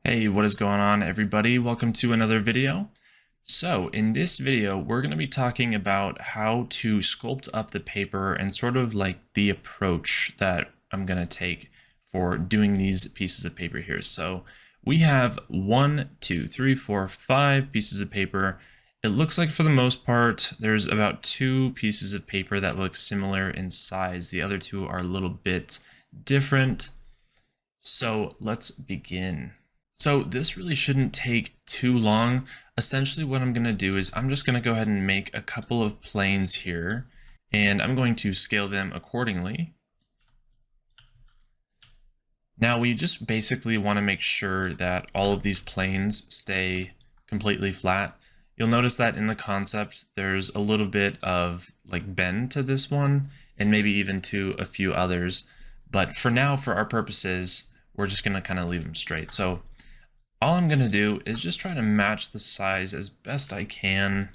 Hey, what is going on, everybody? Welcome to another video. So in this video, we're going to be talking about how to sculpt up the paper and sort of like the approach that I'm going to take for doing these pieces of paper here. So we have 5 pieces of paper. It looks like for the most part, there's about 2 pieces of paper that look similar in size. The other 2 are a little bit different. So let's begin. So this really shouldn't take too long. Essentially what I'm going to do is I'm just going to go ahead and make a couple of planes here, and I'm going to scale them accordingly. Now we just basically want to make sure that all of these planes stay completely flat. You'll notice that in the concept, there's a little bit of like bend to this one, and maybe even to a few others. But for now, for our purposes, we're just going to kind of leave them straight. So all I'm going to do is just try to match the size as best I can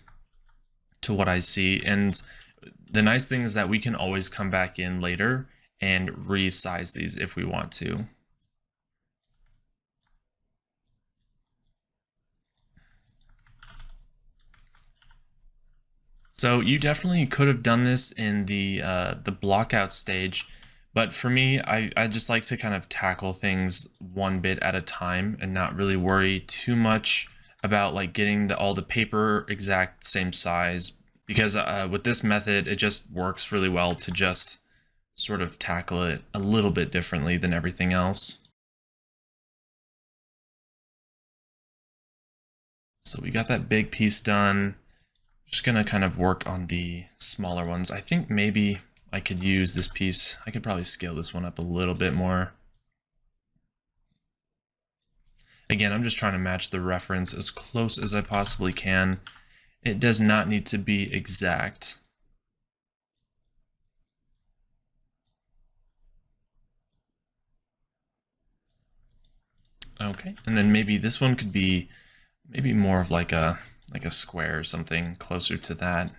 to what I see. And the nice thing is that we can always come back in later and resize these if we want to. So you definitely could have done this in the blockout stage. But for me, I just like to kind of tackle things one bit at a time and not really worry too much about like getting all the paper exact same size, because with this method, it just works really well to just sort of tackle it a little bit differently than everything else. So we got that big piece done. Just gonna kind of work on the smaller ones. I think maybe I could use this piece. I could probably scale this one up a little bit more. Again, I'm just trying to match the reference as close as I possibly can. It does not need to be exact. Okay, and then maybe this one could be maybe more of like a square or something closer to that.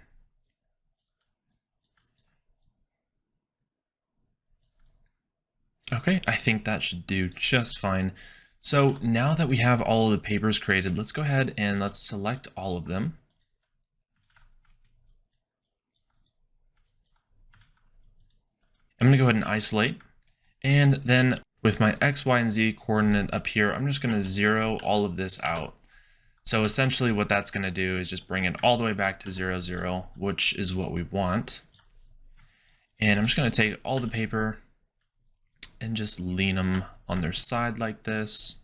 Okay, I think that should do just fine. So now that we have all of the papers created, let's go ahead and let's select all of them. I'm gonna go ahead and isolate. And then with my X, Y, and Z coordinate up here, I'm just gonna 0 all of this out. So essentially what that's gonna do is just bring it all the way back to 0, 0, which is what we want. And I'm just gonna take all the paper and just lean them on their side like this.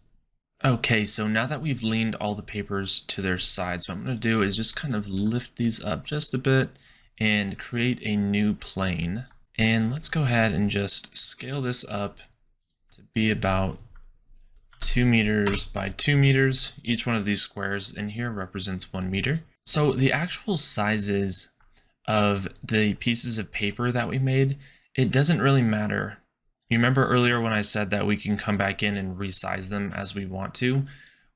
Okay, so now that we've leaned all the papers to their sides, what I'm going to do is just kind of lift these up just a bit and create a new plane. And let's go ahead and just scale this up to be about 2 meters by 2 meters. Each one of these squares in here represents 1 meter. So the actual sizes of the pieces of paper that we made, it doesn't really matter. You remember earlier when I said that we can come back in and resize them as we want to?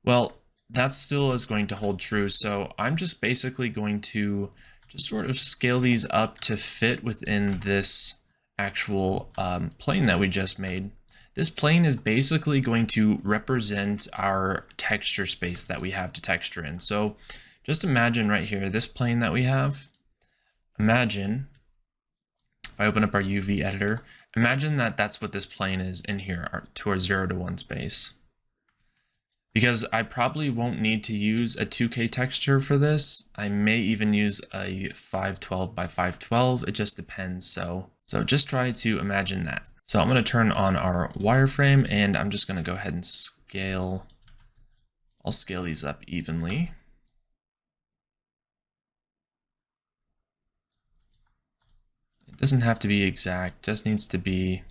Well, that still is going to hold true. So I'm just basically going to just sort of scale these up to fit within this actual plane that we just made. This plane is basically going to represent our texture space that we have to texture in. So just imagine right here, this plane that we have, imagine if I open up our UV editor, imagine that that's what this plane is in here, to our 0 to 1 space. Because I probably won't need to use a 2K texture for this. I may even use a 512 by 512. It just depends. So just try to imagine that. So I'm going to turn on our wireframe, and I'm just going to go ahead and scale. I'll scale these up evenly. It doesn't have to be exact, just needs to be,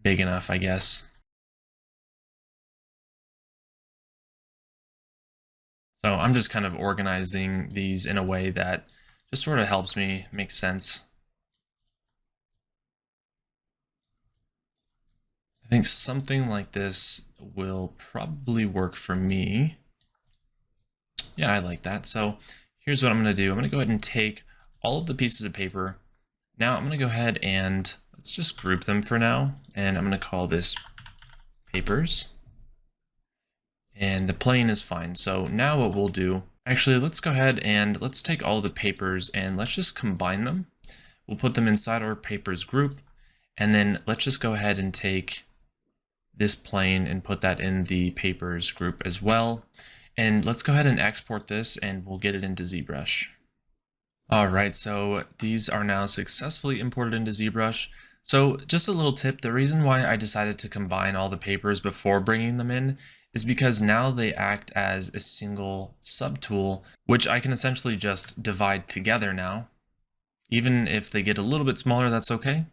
big enough, I guess. So I'm just kind of organizing these in a way that just sort of helps me make sense. I think something like this will probably work for me. Yeah, I like that. So here's what I'm going to do. I'm going to go ahead and take all of the pieces of paper. Now I'm going to go ahead and let's just group them for now. And I'm going to call this papers. And the plane is fine. So now what we'll do, actually, let's go ahead and let's take all the papers and let's just combine them. We'll put them inside our papers group. And then let's just go ahead and take this plane and put that in the papers group as well. And let's go ahead and export this and we'll get it into ZBrush. All right, so these are now successfully imported into ZBrush. So just a little tip, the reason why I decided to combine all the papers before bringing them in is because now they act as a single subtool, which I can essentially just divide together now. Even if they get a little bit smaller, that's okay.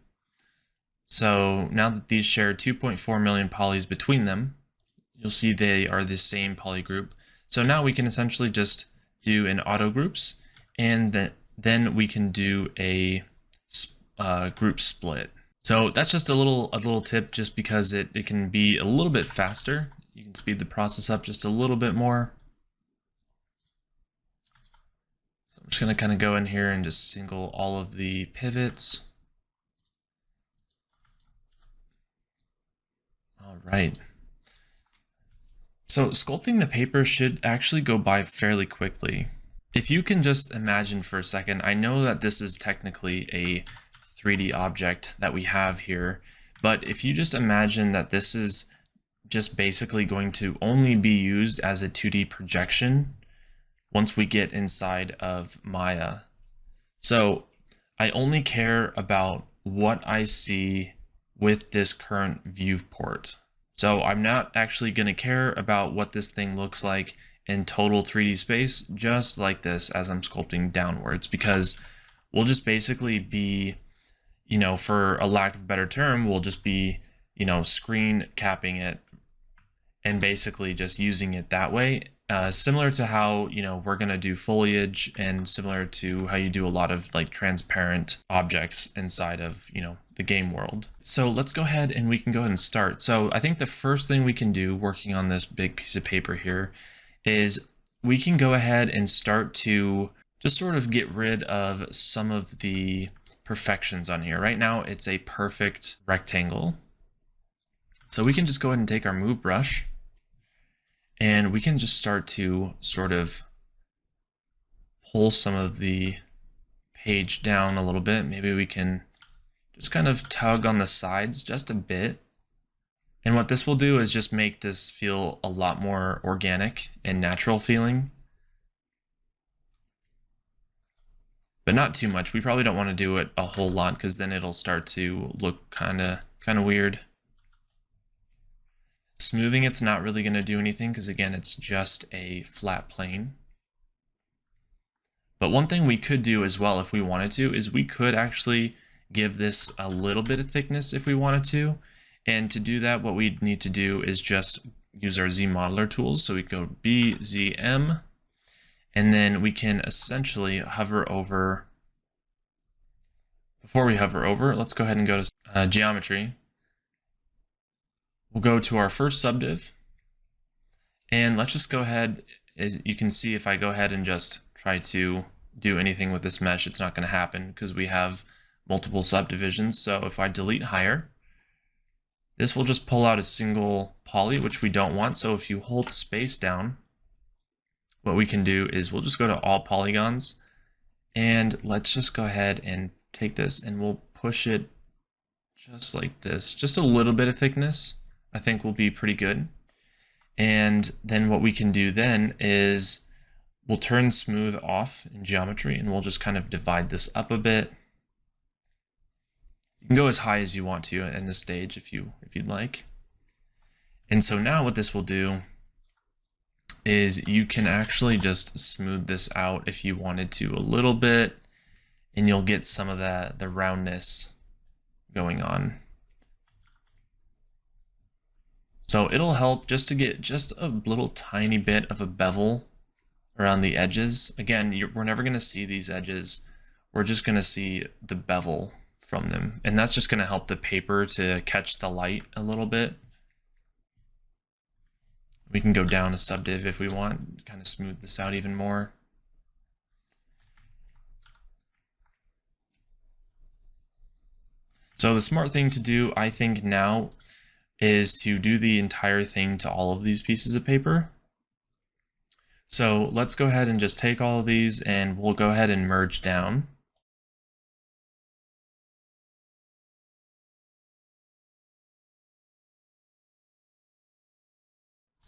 So now that these share 2.4 million polys between them, you'll see they are the same poly group. So now we can essentially just do an auto groups, and then we can do a group split. So that's just a little tip, just because it can be a little bit faster. You can speed the process up just a little bit more. So I'm just going to kind of go in here and just single all of the pivots. All right. So sculpting the paper should actually go by fairly quickly. If you can just imagine for a second, I know that this is technically a 3D object that we have here, but if you just imagine that this is just basically going to only be used as a 2D projection once we get inside of Maya. So I only care about what I see with this current viewport. So I'm not actually going to care about what this thing looks like in total 3D space, just like this as I'm sculpting downwards, because we'll just basically be, you know, for a lack of a better term, we'll just be, you know, screen capping it and basically just using it that way. Similar to how, you know, we're going to do foliage, and similar to how you do a lot of like transparent objects inside of, you know, the game world. So let's go ahead and we can go ahead and start. So I think the first thing we can do working on this big piece of paper here is we can go ahead and start to just sort of get rid of some of the perfections on here. Right now it's a perfect rectangle. So we can just go ahead and take our move brush and we can just start to sort of pull some of the page down a little bit. Maybe we can just kind of tug on the sides just a bit. And what this will do is just make this feel a lot more organic and natural feeling. But not too much. We probably don't want to do it a whole lot, because then it'll start to look kind of weird. Smoothing it's not really going to do anything, because again, it's just a flat plane. But one thing we could do as well if we wanted to is we could actually give this a little bit of thickness if we wanted to. And to do that, what we need to do is just use our Z modeler tools. So we go BZM, and then we can essentially hover over. Before we hover over, let's go ahead and go to geometry. We'll go to our first subdiv, and let's just go ahead. As you can see, if I go ahead and just try to do anything with this mesh, it's not going to happen because we have multiple subdivisions. So if I delete higher, this will just pull out a single poly, which we don't want. So if you hold space down, what we can do is we'll just go to all polygons, and let's just go ahead and take this and we'll push it just like this. Just a little bit of thickness, I think, will be pretty good. And then what we can do then is we'll turn smooth off in geometry, and we'll just kind of divide this up a bit. You can go as high as you want to in this stage if you'd like. And so now what this will do is you can actually just smooth this out if you wanted to a little bit, and you'll get some of the roundness going on. So it'll help just to get just a little tiny bit of a bevel around the edges. Again, we're never going to see these edges. We're just going to see the bevel from them. And that's just going to help the paper to catch the light a little bit. We can go down a subdiv if we want, kind of smooth this out even more. So the smart thing to do, I think, now is to do the entire thing to all of these pieces of paper. So let's go ahead and just take all of these and we'll go ahead and merge down.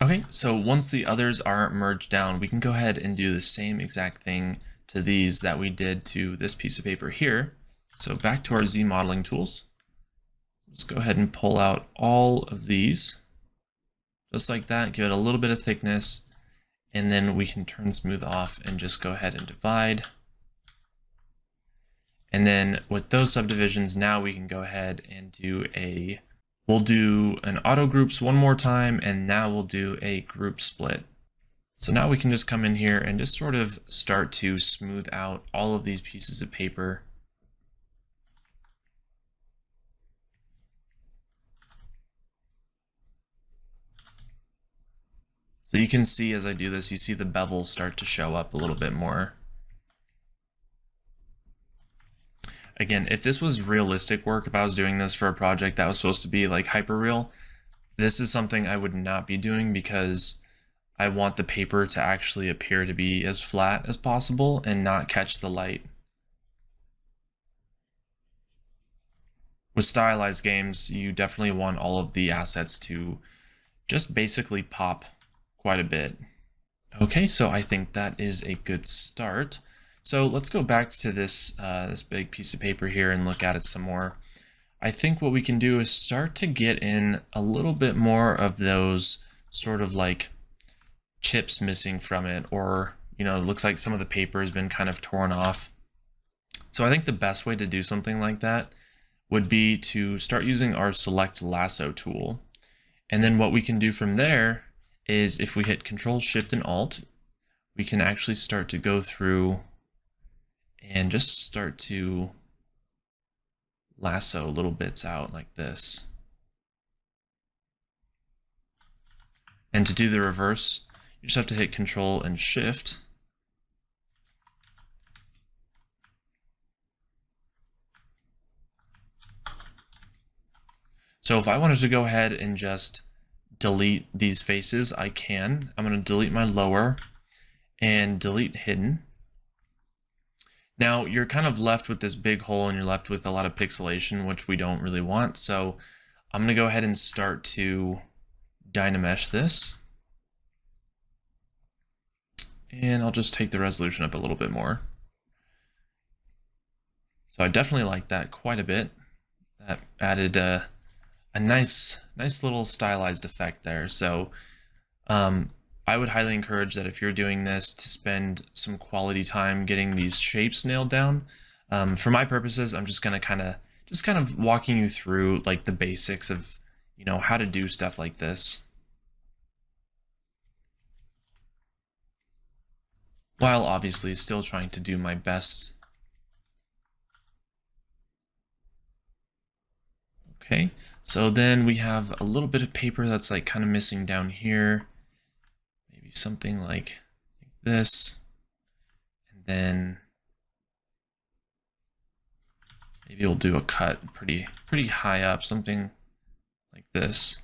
Okay, so once the others are merged down, we can go ahead and do the same exact thing to these that we did to this piece of paper here. So back to our Z modeling tools. Let's go ahead and pull out all of these, just like that, give it a little bit of thickness, and then we can turn smooth off and just go ahead and divide. And then with those subdivisions, now we can go ahead and we'll do an auto groups one more time, and now we'll do a group split. So now we can just come in here and just sort of start to smooth out all of these pieces of paper. So you can see as I do this, you see the bevels start to show up a little bit more. Again, if this was realistic work, if I was doing this for a project that was supposed to be like hyperreal, this is something I would not be doing because I want the paper to actually appear to be as flat as possible and not catch the light. With stylized games, you definitely want all of the assets to just basically pop quite a bit. Okay, so I think that is a good start. So let's go back to this this big piece of paper here and look at it some more. I think what we can do is start to get in a little bit more of those sort of like chips missing from it, or it looks like some of the paper has been kind of torn off. So I think the best way to do something like that would be to start using our select lasso tool. And then what we can do from there is if we hit Control Shift and Alt, we can actually start to go through and just start to lasso little bits out like this. And to do the reverse, you just have to hit Control and Shift. So if I wanted to go ahead and just delete these faces, I can. I'm going to delete my lower and delete hidden. Now you're kind of left with this big hole and you're left with a lot of pixelation, which we don't really want. So I'm going to go ahead and start to Dynamesh this. And I'll just take the resolution up a little bit more. So I definitely like that quite a bit. That added a nice little stylized effect there. So I would highly encourage that if you're doing this to spend some quality time getting these shapes nailed down. For my purposes, I'm just going to kind of walking you through like the basics of, how to do stuff like this, while obviously still trying to do my best. Okay, so then we have a little bit of paper that's like kind of missing down here. Maybe something like this. And then maybe we'll do a cut pretty high up, something like this.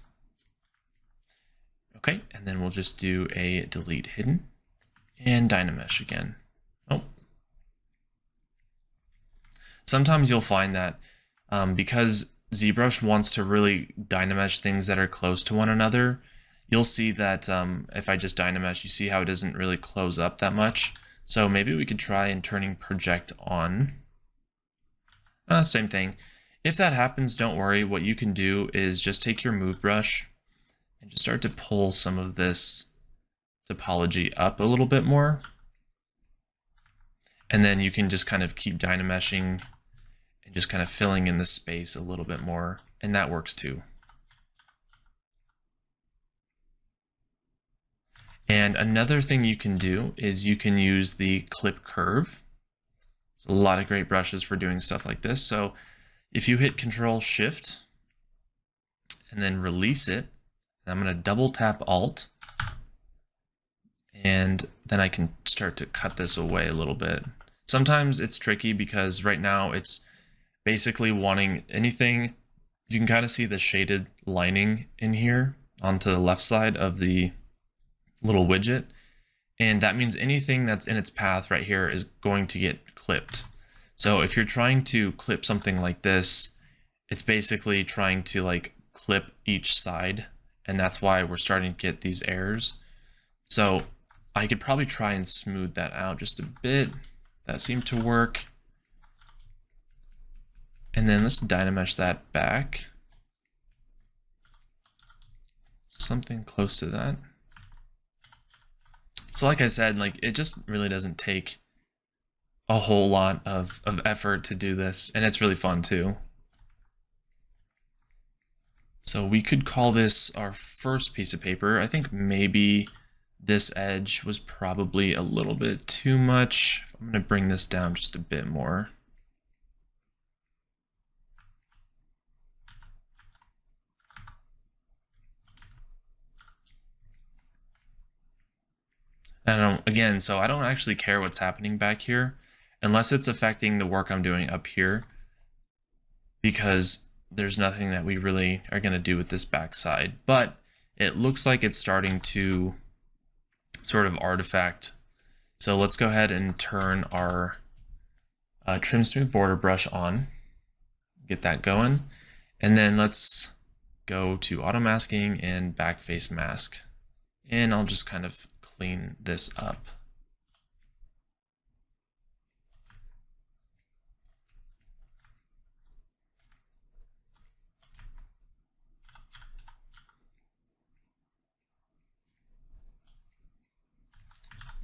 Okay, and then we'll just do a delete hidden and Dynamesh again. Oh. Sometimes you'll find that because ZBrush wants to really Dynamesh things that are close to one another, you'll see that if I just Dynamesh, you see how it doesn't really close up that much. So maybe we could try and turning project on. Same thing. If that happens, don't worry. What you can do is just take your move brush and just start to pull some of this topology up a little bit more. And then you can just kind of keep Dynameshing and just kind of filling in the space a little bit more. And that works too. And another thing you can do is you can use the clip curve. There's a lot of great brushes for doing stuff like this. So if you hit Control Shift and then release it, I'm going to double tap Alt, and then I can start to cut this away a little bit. Sometimes it's tricky because right now it's basically wanting anything you can kind of see the shaded lining in here onto the left side of the little widget. And that means anything that's in its path right here is going to get clipped. So if you're trying to clip something like this, it's basically trying to like clip each side. And that's why we're starting to get these errors. So I could probably try and smooth that out just a bit. That seemed to work. And then let's Dynamesh that back. Something close to that. So like I said, like it just really doesn't take a whole lot of effort to do this, and it's really fun too. So we could call this our first piece of paper. I think maybe this edge was probably a little bit too much. I'm going to bring this down just a bit more. Again, so I don't actually care what's happening back here unless it's affecting the work I'm doing up here, because there's nothing that we really are going to do with this backside. But it looks like it's starting to sort of artifact. So let's go ahead and turn our trim smooth border brush on, get that going, and then let's go to auto masking and back face mask. And I'll just kind of clean this up.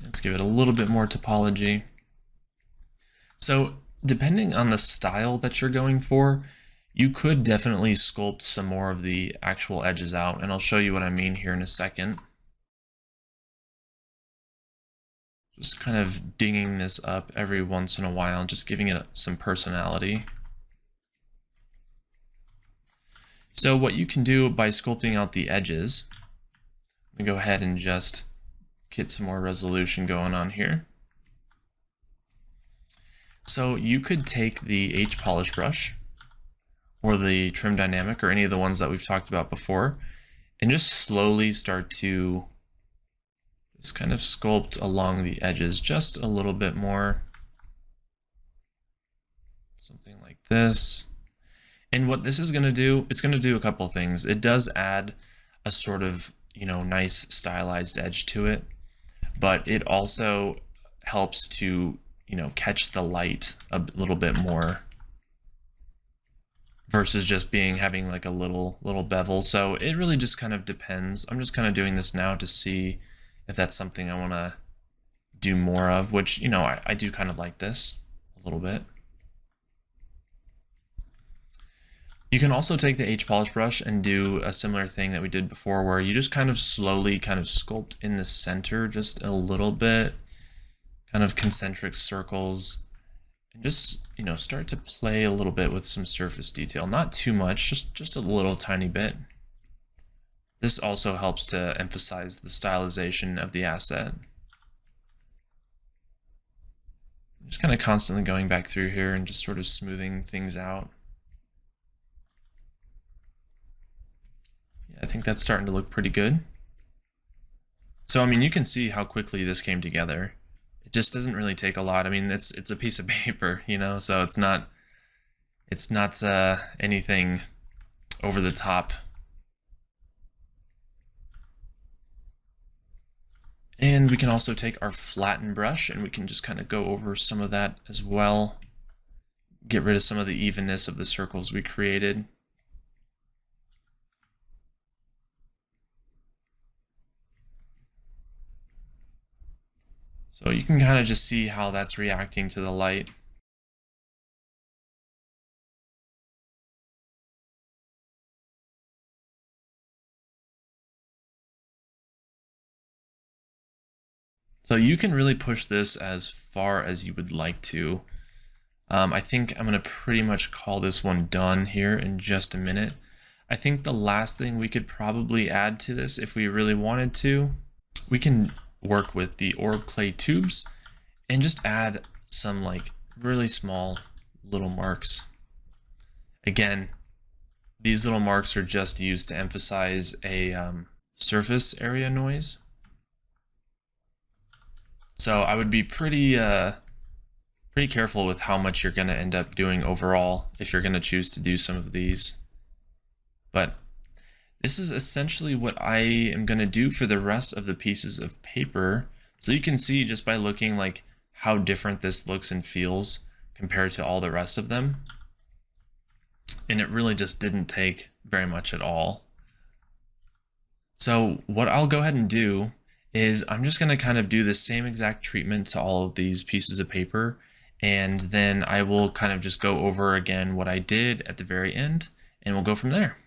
Let's give it a little bit more topology. So depending on the style that you're going for, you could definitely sculpt some more of the actual edges out, and I'll show you what I mean here in a second. Just kind of dinging this up every once in a while, just giving it some personality. So what you can do by sculpting out the edges, let me go ahead and just get some more resolution going on here. So you could take the H polish brush or the trim dynamic or any of the ones that we've talked about before and just slowly start to just kind of sculpt along the edges just a little bit more. Something like this. And what this is going to do, it's going to do a couple things. It does add a sort of, nice stylized edge to it, but it also helps to, catch the light a little bit more versus just having like a little bevel. So it really just kind of depends. I'm just kind of doing this now to see if that's something I want to do more of, which, I do kind of like this a little bit. You can also take the H polish brush and do a similar thing that we did before, where you just kind of slowly kind of sculpt in the center just a little bit, kind of concentric circles, and just, start to play a little bit with some surface detail. Not too much, just a little tiny bit. This also helps to emphasize the stylization of the asset. Just kind of constantly going back through here and just sort of smoothing things out. I think that's starting to look pretty good. So, you can see how quickly this came together. It just doesn't really take a lot. It's a piece of paper, so it's not anything over the top. And we can also take our flatten brush and we can just kind of go over some of that as well. Get rid of some of the evenness of the circles we created. So you can kind of just see how that's reacting to the light. So you can really push this as far as you would like to. I think I'm going to pretty much call this one done here in just a minute. I think the last thing we could probably add to this, if we really wanted to, we can work with the orb clay tubes and just add some like really small little marks. Again, These little marks are just used to emphasize a surface area noise. So I would be pretty careful with how much you're going to end up doing overall if you're going to choose to do some of these. But this is essentially what I am going to do for the rest of the pieces of paper. So you can see just by looking like how different this looks and feels compared to all the rest of them. And it really just didn't take very much at all. So what I'll go ahead and do is I'm just going to kind of do the same exact treatment to all of these pieces of paper. And then I will kind of just go over again what I did at the very end, and we'll go from there.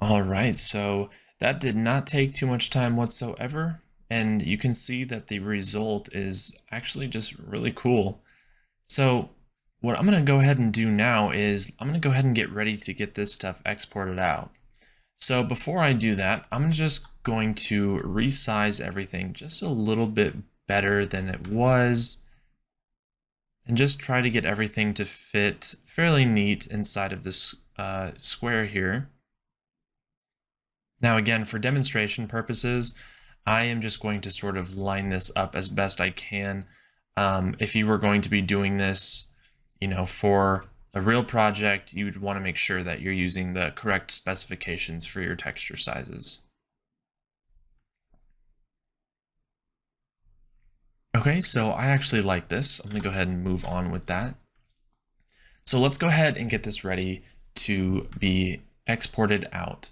All right, so that did not take too much time whatsoever, and you can see that the result is actually just really cool. So what I'm going to go ahead and do now is I'm going to go ahead and get ready to get this stuff exported out. So before I do that, I'm just going to resize everything just a little bit better than it was, and just try to get everything to fit fairly neat inside of this square here. Now again, for demonstration purposes, I am just going to sort of line this up as best I can. If you were going to be doing this, for a real project, you would want to make sure that you're using the correct specifications for your texture sizes. Okay, so I actually like this. I'm going to go ahead and move on with that. So let's go ahead and get this ready to be exported out.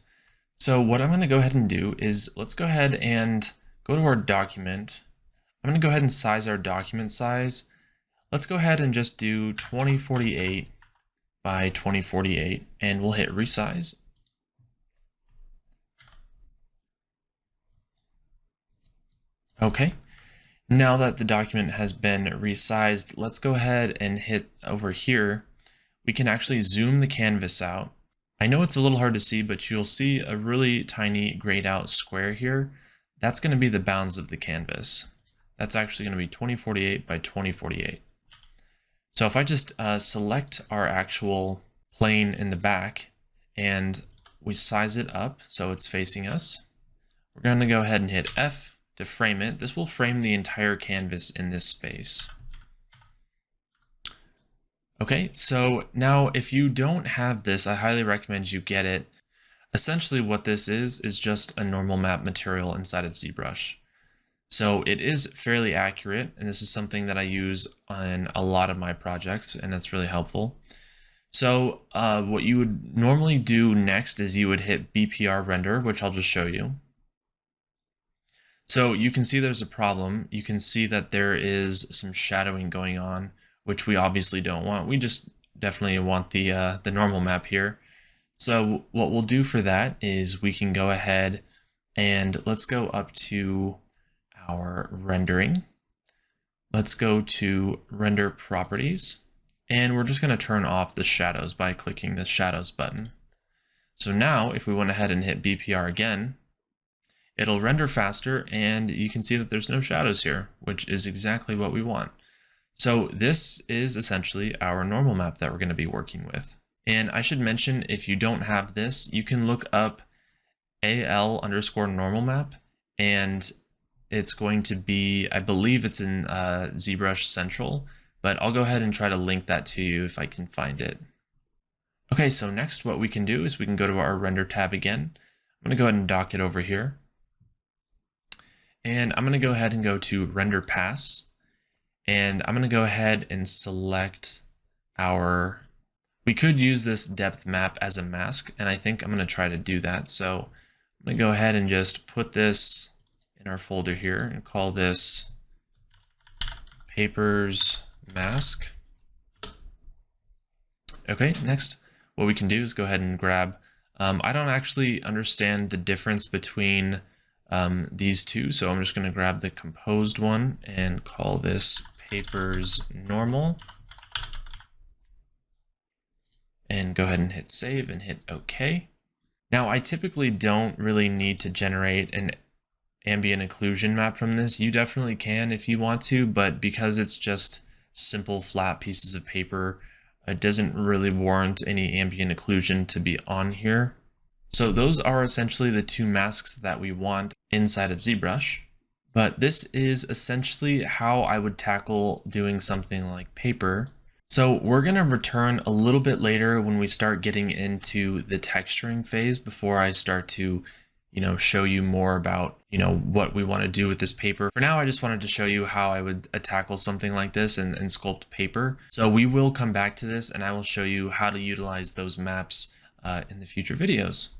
So what I'm going to go ahead and do is let's go ahead and go to our document. I'm going to go ahead and size our document size. Let's go ahead and just do 2048 by 2048, and we'll hit resize. Okay, now that the document has been resized, let's go ahead and hit over here. We can actually zoom the canvas out. I know it's a little hard to see, but you'll see a really tiny grayed out square here. That's going to be the bounds of the canvas. That's actually going to be 2048 by 2048. So if I just select our actual plane in the back and we size it up so it's facing us, we're going to go ahead and hit F to frame it. This will frame the entire canvas in this space. Okay, so now if you don't have this, I highly recommend you get it. Essentially what this is just a normal map material inside of ZBrush. So it is fairly accurate, and this is something that I use on a lot of my projects, and it's really helpful. So what you would normally do next is you would hit BPR render, which I'll just show you. So you can see there's a problem. You can see that there is some shadowing going on, which we obviously don't want. We just definitely want the normal map here. So what we'll do for that is we can go ahead and let's go up to our rendering. Let's go to render properties, and we're just going to turn off the shadows by clicking the shadows button. So now if we went ahead and hit BPR again, it'll render faster, and you can see that there's no shadows here, which is exactly what we want. So this is essentially our normal map that we're going to be working with. And I should mention, if you don't have this, you can look up AL_normal map, and it's going to be, I believe it's in ZBrush Central, but I'll go ahead and try to link that to you if I can find it. Okay, so next what we can do is we can go to our render tab again. I'm going to go ahead and dock it over here. And I'm going to go ahead and go to render pass. And I'm going to go ahead and select our, we could use this depth map as a mask, and I think I'm going to try to do that. So I'm going to go ahead and just put this in our folder here and call this papers mask. Okay, next what we can do is go ahead and grab, I don't actually understand the difference between these two, so I'm just going to grab the composed one and call this papers normal, and go ahead and hit save and hit OK. Now I typically don't really need to generate an ambient occlusion map from this. You definitely can if you want to, but because it's just simple flat pieces of paper, it doesn't really warrant any ambient occlusion to be on here. So those are essentially the two masks that we want inside of ZBrush. But this is essentially how I would tackle doing something like paper. So we're going to return a little bit later when we start getting into the texturing phase, before I start to, show you more about, what we want to do with this paper. For now, I just wanted to show you how I would tackle something like this and sculpt paper. So we will come back to this, and I will show you how to utilize those maps in the future videos.